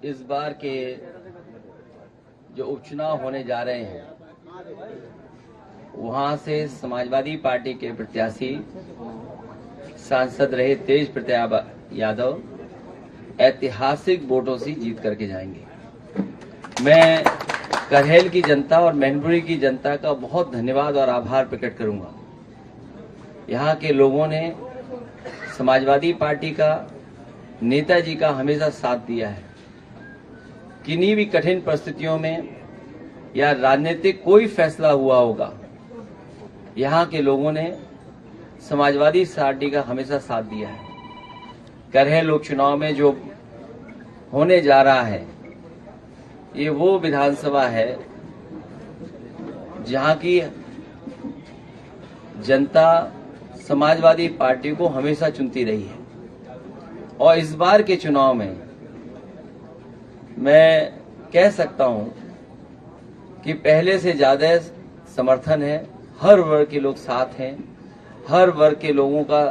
इस बार के जो उपचुनाव होने जा रहे हैं वहां से समाजवादी पार्टी के प्रत्याशी सांसद रहे तेज प्रताप यादव ऐतिहासिक वोटों से जीत करके जाएंगे। मैं करहेल की जनता और मैनपुरी की जनता का बहुत धन्यवाद और आभार प्रकट करूंगा। यहाँ के लोगों ने समाजवादी पार्टी का, नेताजी का हमेशा साथ दिया है। किन्हीं भी कठिन परिस्थितियों में या राजनीतिक कोई फैसला हुआ होगा, यहाँ के लोगों ने समाजवादी पार्टी का हमेशा साथ दिया है। करहेल उपचुनाव में जो होने जा रहा है, ये वो विधानसभा है जहां की जनता समाजवादी पार्टी को हमेशा चुनती रही है। और इस बार के चुनाव में मैं कह सकता हूं कि पहले से ज्यादा समर्थन है। हर वर्ग के लोग साथ हैं, हर वर्ग के लोगों का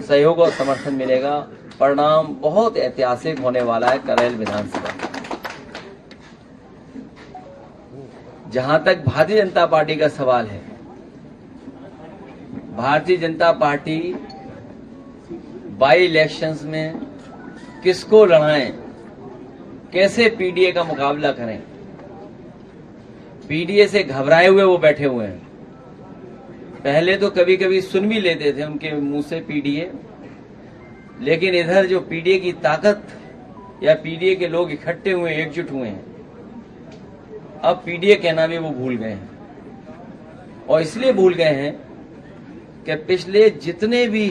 सहयोग और समर्थन मिलेगा। परिणाम बहुत ऐतिहासिक होने वाला है करहेल विधानसभा। जहां तक भारतीय जनता पार्टी का सवाल है, Bharatiya Janata party by elections में किसको लड़ाएं, कैसे पीडीए का मुकाबला करें। पीडीए से घबराए हुए वो बैठे हुए हैं। पहले तो कभी कभी सुन भी लेते थे उनके मुंह से पीडीए, लेकिन इधर जो पीडीए की ताकत या पीडीए के लोग इकट्ठे हुए, एकजुट हुए हैं, अब पीडीए कहना भी वो भूल गए हैं। और इसलिए भूल गए हैं कि पिछले जितने भी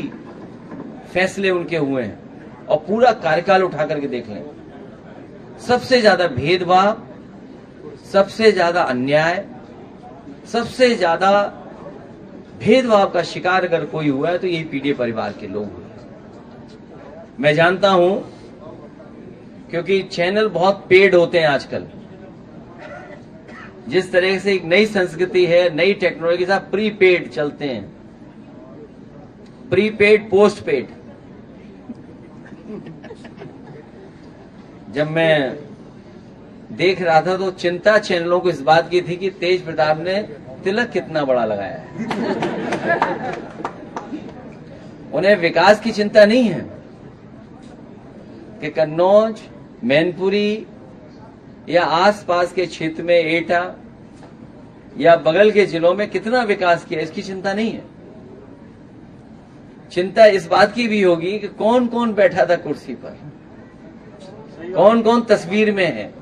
फैसले उनके हुए हैं और पूरा कार्यकाल उठा करके देख लें, सबसे ज्यादा भेदभाव, सबसे ज्यादा अन्याय, सबसे ज्यादा भेदभाव का शिकार अगर कोई हुआ है तो यही पीडीए परिवार के लोग हुए। मैं जानता हूं, क्योंकि चैनल बहुत पेड होते हैं आजकल। जिस तरह से एक नई संस्कृति है, नई टेक्नोलॉजी के साथ प्रीपेड चलते हैं, प्रीपेड पोस्ट पेड। जब मैं देख रहा था तो चिंता चैनलों को इस बात की थी कि तेज प्रताप ने तिलक कितना बड़ा लगाया है। उन्हें विकास की चिंता नहीं है कि कन्नौज, मैनपुरी या आसपास के क्षेत्र में एटा या बगल के जिलों में कितना विकास किया, इसकी चिंता नहीं है। चिंता इस बात की भी होगी कि कौन कौन बैठा था कुर्सी पर, कौन कौन तस्वीर में है।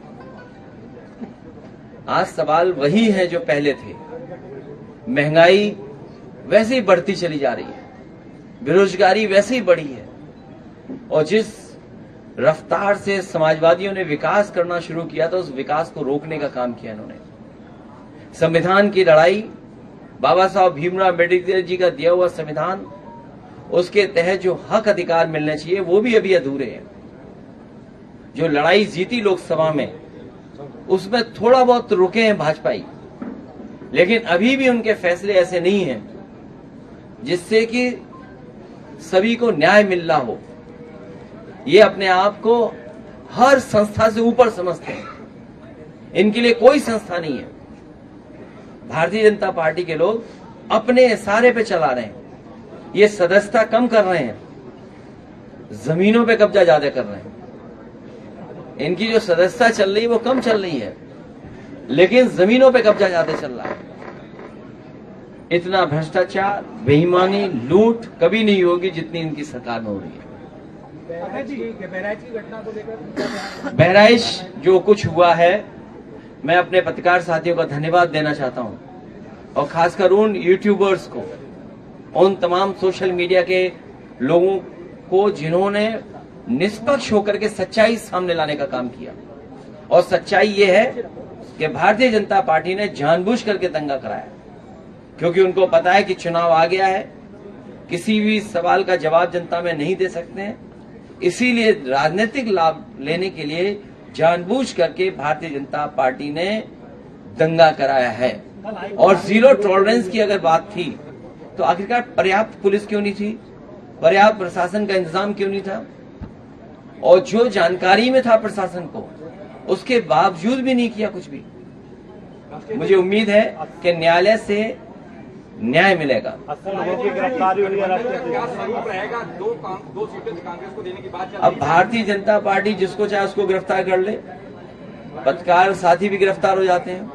आज सवाल वही है जो पहले थे। महंगाई वैसे ही बढ़ती चली जा रही है, बेरोजगारी वैसे ही बढ़ी है, और जिस रफ्तार से समाजवादियों ने विकास करना शुरू किया था, उस विकास को रोकने का काम किया इन्होंने। संविधान की लड़ाई, बाबा साहब भीमराव अम्बेडकर जी का दिया हुआ संविधान, उसके तहत जो हक अधिकार मिलने चाहिए वो भी अभी अधूरे हैं। जो लड़ाई जीती लोकसभा में, उसमें थोड़ा बहुत रुके हैं भाजपाई, लेकिन अभी भी उनके फैसले ऐसे नहीं हैं जिससे कि सभी को न्याय मिल रहा हो। ये अपने आप को हर संस्था से ऊपर समझते हैं, इनके लिए कोई संस्था नहीं है। भारतीय जनता पार्टी के लोग अपने इशारे पे चला रहे हैं। ये सदस्यता कम कर रहे हैं, जमीनों पे कब्जा ज्यादा कर रहे हैं। इनकी जो सदस्यता चल रही है वो कम चल रही है, लेकिन जमीनों पे कब्जा ज्यादा चल रहा है। इतना भ्रष्टाचार, बेईमानी, लूट कभी नहीं होगी जितनी इनकी सरकार में हो रही है। बहराइच जो कुछ हुआ है, मैं अपने पत्रकार साथियों का धन्यवाद देना चाहता हूं, और खासकर उन यूट्यूबर्स को, उन तमाम सोशल मीडिया के लोगों को जिन्होंने निष्पक्ष होकर के सच्चाई सामने लाने का काम किया। और सच्चाई ये है कि भारतीय जनता पार्टी ने जानबूझ करके दंगा कराया, क्योंकि उनको पता है कि चुनाव आ गया है, किसी भी सवाल का जवाब जनता में नहीं दे सकते हैं। इसीलिए राजनीतिक लाभ लेने के लिए जानबूझ करके भारतीय जनता पार्टी ने दंगा कराया है। और जीरो टॉलरेंस की अगर बात थी तो आखिरकार पर्याप्त पुलिस क्यों नहीं थी, पर्याप्त प्रशासन का इंतजाम क्यों नहीं था? और जो जानकारी में था प्रशासन को उसके बावजूद भी नहीं किया कुछ भी। मुझे उम्मीद है कि न्यायालय से न्याय मिलेगा। 80 लोगों की गिरफ्तारी हुई है। दो सीटें कांग्रेस को देने की बात। अब भारतीय जनता पार्टी जिसको चाहे उसको गिरफ्तार कर ले। पत्रकार साथी भी गिरफ्तार हो जाते हैं।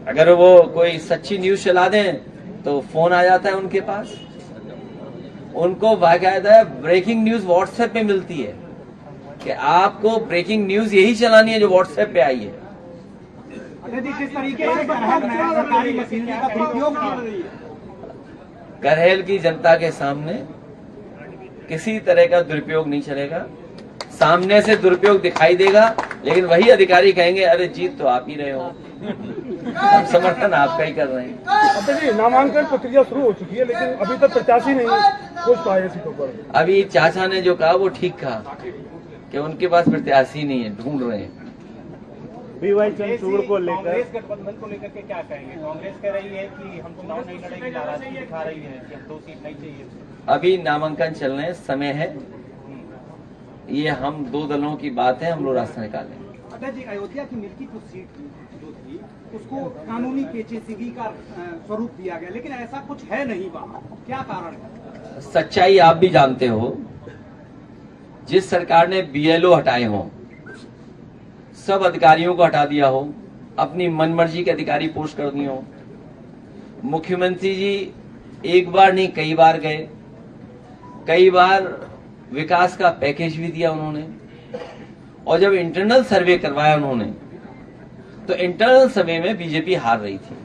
अगर वो कोई सच्ची न्यूज चला दें तो फोन आ जाता है उनके पास। उनको बाकायदा ब्रेकिंग न्यूज व्हाट्सएप पे मिलती है कि आपको ब्रेकिंग न्यूज यही चलानी है जो व्हाट्सएप पे आई है। किस तरीके से सरकारी मशीनरी का दुरुपयोग कर रही है? करहेल की जनता के सामने किसी तरह का दुरुपयोग नहीं चलेगा। सामने से दुरुपयोग दिखाई देगा, लेकिन वही अधिकारी कहेंगे अरे जीत तो आप ही रहे हो, हम समर्थन आपका ही कर रहे हैं। अब देखिए नामांकन प्रक्रिया शुरू हो चुकी है, लेकिन अभी तक प्रत्याशी नहीं पहुंच पाए सीटों पर। अभी चाचा ने जो कहा वो ठीक कहा कि उनके पास प्रत्याशी नहीं है, ढूंढ रहे हैं। बीवाई चंद्रचूड़ को लेकर, कांग्रेस गठबंधन को लेकर के क्या कहेंगे? कांग्रेस कह रही है कि हम चुनाव नहीं लड़ेंगे, नाराजगी दिखा रही है कि हम 2 सीट नहीं चाहिए। अभी नामांकन चलने समय है, ये हम 2 दलों की बात है, हम लोग रास्ता निकालेंगे। अटल जी, अयोध्या की मिल्कीपुर सीट जो थी उसको कानूनी पेचीदगी का स्वरूप दिया गया, लेकिन ऐसा कुछ है नहीं वहाँ, क्या कारण है? सच्चाई आप भी जानते हो। जिस सरकार ने BLO हटाए हों, सब अधिकारियों को हटा दिया हो, अपनी मनमर्जी के अधिकारी पोस्ट कर दिए हो, मुख्यमंत्री जी एक बार नहीं कई बार गए, कई बार विकास का पैकेज भी दिया उन्होंने, और जब इंटरनल सर्वे करवाया उन्होंने तो इंटरनल सर्वे में बीजेपी हार रही थी।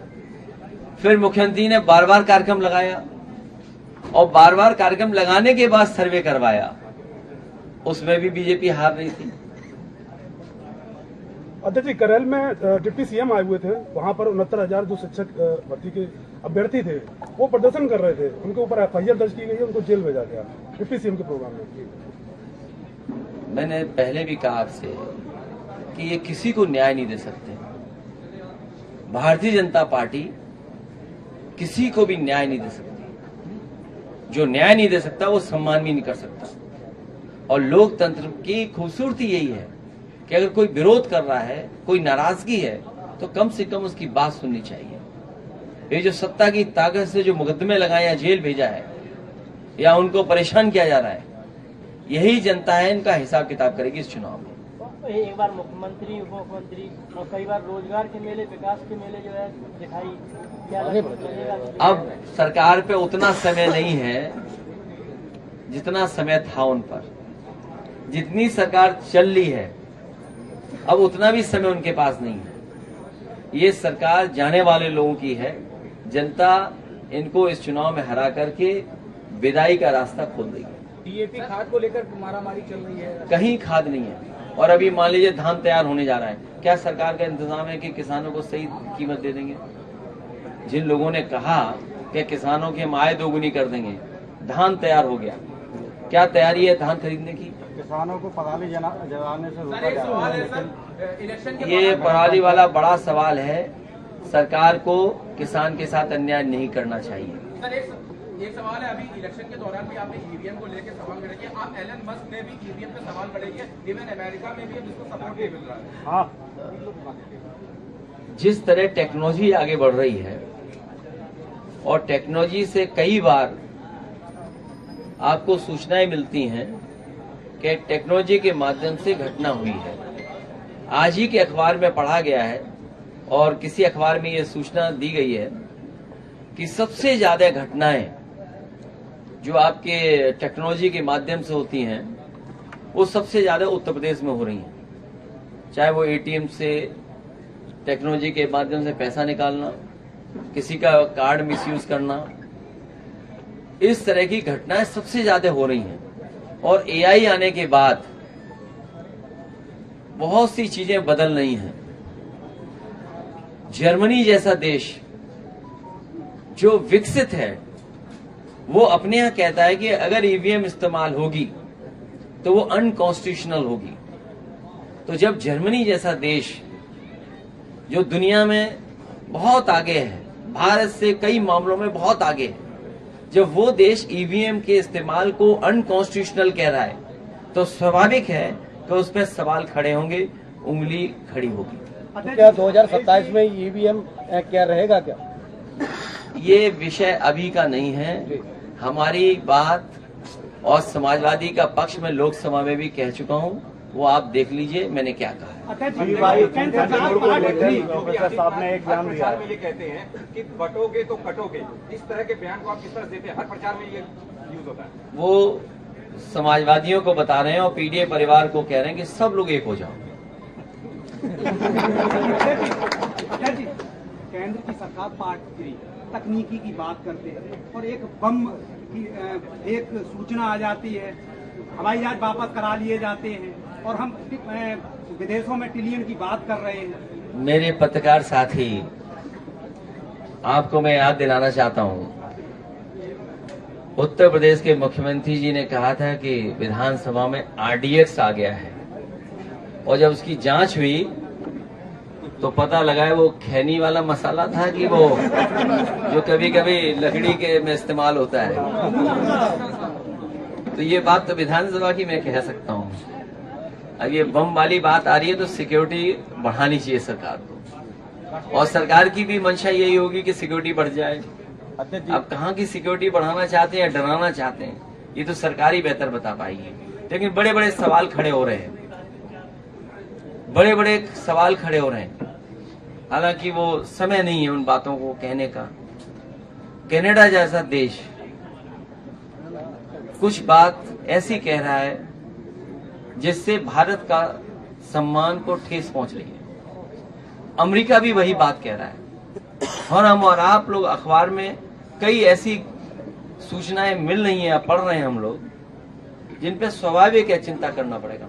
फिर मुख्यमंत्री ने बार बार कार्यक्रम लगाया और बार बार कार्यक्रम लगाने के बाद सर्वे करवाया, उसमें भी बीजेपी हार रही थी। अध्यक्ष जी, करेल में डिप्टी CM आए हुए थे, वहां पर 69,000 जो शिक्षक भर्ती के अभ्यर्थी थे वो प्रदर्शन कर रहे थे, उनके ऊपर FIR दर्ज की गई है, उनको जेल भेजा गया डिप्टी CM के प्रोग्राम में। मैंने पहले भी कहा आपसे कि ये किसी को न्याय नहीं दे सकते। भारतीय जनता पार्टी किसी को भी न्याय नहीं दे सकती। जो न्याय नहीं दे सकता वो सम्मान भी नहीं कर सकता। और लोकतंत्र की खूबसूरती यही है कि अगर कोई विरोध कर रहा है, कोई नाराजगी है, तो कम से कम उसकी बात सुननी चाहिए। ये जो सत्ता की ताकत से जो मुकदमे लगाए या जेल भेजा है या उनको परेशान किया जा रहा है, यही जनता है, इनका हिसाब किताब करेगी इस चुनाव में। एक बार मुख्यमंत्री, उप मुख्यमंत्री और कई बार रोजगार के मेले, विकास के मेले जो है दिखाई, क्या लगेगा? अब सरकार पे उतना समय नहीं है जितना समय था उन पर। जितनी सरकार चल रही है अब उतना भी समय उनके पास नहीं है। ये सरकार जाने वाले लोगों की है। जनता इनको इस चुनाव में हरा करके विदाई का रास्ता खोल देगी। DAP खाद को लेकर मारामारी चल रही है, कहीं खाद नहीं है। और अभी मान लीजिए धान तैयार होने जा रहा है, क्या सरकार का इंतजाम है कि किसानों को सही कीमत दे देंगे? जिन लोगों ने कहा कि किसानों की हम आय दोगुनी कर देंगे, धान तैयार हो गया, क्या तैयारी है धान खरीदने की? किसानों को पराली जलाने से रोका जा रहा है। ये पराली वाला बड़ा सवाल है। सरकार को किसान के साथ अन्याय नहीं करना चाहिए। सर, एक सवाल है, अभी इलेक्शन के दौरान भी आपने EVM को लेकर सवाल खड़े किया। आप एलन मस्क ने भी EVM पे सवाल खड़े किए, इवन अमेरिका में भी अब इसको सपोर्ट नहीं मिल रहा है। हाँ, जिस तरह टेक्नोलॉजी आगे बढ़ रही है और टेक्नोलॉजी से कई बार आपको सूचनाएं मिलती हैं कि टेक्नोलॉजी के माध्यम से घटना हुई है। आज ही के अखबार में पढ़ा गया है और किसी अखबार में यह सूचना दी गई है कि सबसे ज्यादा घटनाएं जो आपके टेक्नोलॉजी के माध्यम से होती हैं वो सबसे ज्यादा उत्तर प्रदेश में हो रही हैं। चाहे वो ATM से टेक्नोलॉजी के माध्यम से पैसा निकालना, किसी का कार्ड मिसयूज करना, इस तरह की घटनाएं सबसे ज्यादा हो रही हैं। और AI आने के बाद बहुत सी चीजें बदल रही हैं। जर्मनी जैसा देश जो विकसित है वो अपने यहां कहता है कि अगर EVM इस्तेमाल होगी तो वो अनकॉन्स्टिट्यूशनल होगी। तो जब जर्मनी जैसा देश जो दुनिया में बहुत आगे है, भारत से कई मामलों में बहुत आगे है, जब वो देश EVM के इस्तेमाल को अनकॉन्स्टिट्यूशनल कह रहा है तो स्वाभाविक है तो उस पर सवाल खड़े होंगे, उंगली खड़ी होगी। तो क्या 2027 में ईवीएम क्या रहेगा क्या? ये विषय अभी का नहीं है। हमारी बात और समाजवादी का पक्ष में लोकसभा में भी कह चुका हूँ, वो आप देख लीजिए मैंने क्या कहा है। प्रोफेसर साहब ने एक बयान दिया में ये कहते हैं कि बटोगे तो कटोगे, इस तरह के बयान को आप किस तरह देते हैं? हर प्रचार में ये यूज होता है। वो समाजवादियों को बता रहे हैं और पीडीए परिवार को कह रहे हैं कि सब लोग एक हो जाओ। केंद्र की सरकार पार्टी तकनीकी की बात करते हैं और एक बम की एक सूचना आ जाती है, हवाई जहाज वापस करा लिए जाते हैं और हम विदेशों में ट्रिलियन की बात कर रहे हैं। मेरे पत्रकार साथी, आपको मैं याद दिलाना चाहता हूं, उत्तर प्रदेश के मुख्यमंत्री जी ने कहा था कि विधानसभा में आरडीएक्स आ गया है और जब उसकी जांच हुई तो पता लगा है वो खैनी वाला मसाला था कि वो जो कभी कभी लकड़ी के में इस्तेमाल होता है। तो ये बात तो विधानसभा की मैं कह सकता हूँ। अब ये बम वाली बात आ रही है तो सिक्योरिटी बढ़ानी चाहिए सरकार को, और सरकार की भी मंशा यही होगी कि सिक्योरिटी बढ़ जाए। अब कहाँ की सिक्योरिटी बढ़ाना चाहते हैं या डराना चाहते हैं, ये तो सरकार ही बेहतर बता पाएगी। लेकिन बड़े बड़े सवाल खड़े हो रहे हैं, बड़े बड़े सवाल खड़े हो रहे हैं। हालांकि वो समय नहीं है उन बातों को कहने का। कनाडा जैसा देश कुछ बात ऐसी कह रहा है जिससे भारत का सम्मान को ठेस पहुंच रही है। अमेरिका भी वही बात कह रहा है और हम और आप लोग अखबार में कई ऐसी सूचनाएं मिल रही हैं या पढ़ रहे हैं हम लोग, जिन पे स्वाभाविक है चिंता करना पड़ेगा।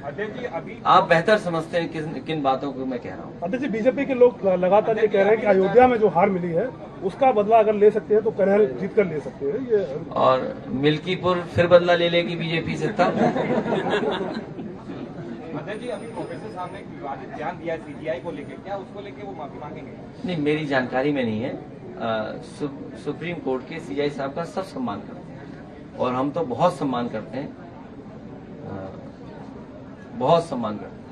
अध्यक्ष जी, अभी आप बेहतर समझते हैं किन बातों को मैं कह रहा हूँ। अध्यक्ष जी, बीजेपी के लोग लगातार ये कह रहे हैं कि अयोध्या में जो हार मिली है उसका बदला अगर ले सकते हैं तो कन्हैया जीत कर ले सकते हैं। ये और मिल्कीपुर फिर बदला ले लेगी बीजेपी से तब। अध्यक्ष जी, अभी प्रोफेसर साहब ने एक विवादित बयान दिया है सीजीआई को लेकर, क्या उसको लेकर वो माफी मांगेंगे? नहीं, मेरी जानकारी में नहीं है। सुप्रीम कोर्ट के सीजीआई साहब का सब सम्मान करते हैं और हम तो बहुत सम्मान करते हैं, बहुत सम्मान करते हैं।